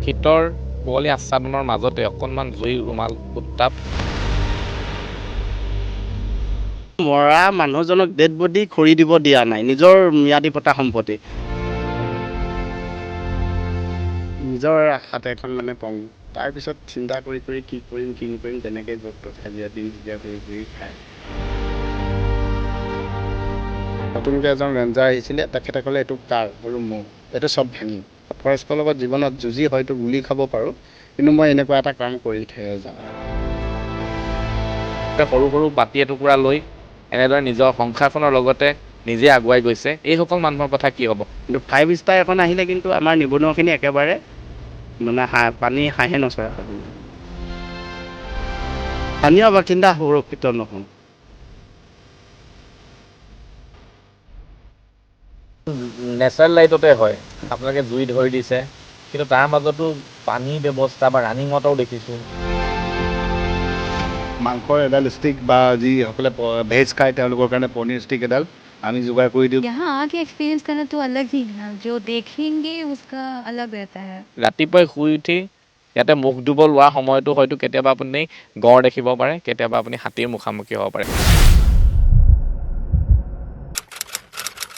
শীতৰ কুঁৱলী আচ্ছাদনৰ মাজতে অকণমান জুইৰ ৰুমাল উত্তাপ মৰা মানুহজনক ডেড বডি খৰি দিব দিয়া নাই, নিজৰ ম্যাদী পতা সম্পত্তি। নিজৰ আশাতে এখন মানে পং তাৰপিছত চিন্তা কৰি কি কৰিম তেনেকৈ য'ত ত'ত হাজিৰা দিন কৰি খায়। নতুনকৈ এজন ৰেঞ্জাৰ আহিছিলে, তেখেতে ক'লে এইটো কাৰ আৰু মোৰ, এইটো চব ভাঙি ফৰেষ্টৰ লগত জীৱনত যুঁজি হয়তো গুলি খাব পাৰোঁ, কিন্তু মই এনেকুৱা এটা কাম কৰি থৈ যাওঁ। সৰু সৰু বাতি এটুকুৰা লৈ এনেদৰে নিজৰ সংসাৰখনৰ লগতে নিজে আগুৱাই গৈছে। এইসকল মানুহৰ কথা কি হ'ব? কিন্তু 5 ষ্টাৰ এখন আহিলে কিন্তু আমাৰ নিবনুৱাখিনি একেবাৰে মানে পানী হাঁহে নচৰে। স্থানীয় বাসিন্দা সুৰক্ষিত নহয়। নেচাৰেল লাইটতে হয়, আপোনালোকে জুই ধৰি দিছে, কিন্তু তাৰ মাজতো পানীৰ ব্যৱস্থা বা ৰানিং ৱাটাৰো দেখিছোঁ। মাংসৰ এডাল ষ্টিক বা যিসকলে ভেজ খায় তেওঁলোকৰ কাৰণে পনীৰ ষ্টিক এডাল আমি যোগাৰ কৰি দিওঁ। यहाँ आके एक्सपीरियंस करना तो अलग ही है, जो देखेंगे उसका अलग रहता है। ৰাতিপুৱাই শুই উঠি ইয়াতে মুখ ধুব লোৱাৰ সময়তো হয়তো কেতিয়াবা আপুনি গড় দেখিব পাৰে, কেতিয়াবা আপুনি হাতীৰ মুখামুখি হ'ব পাৰে।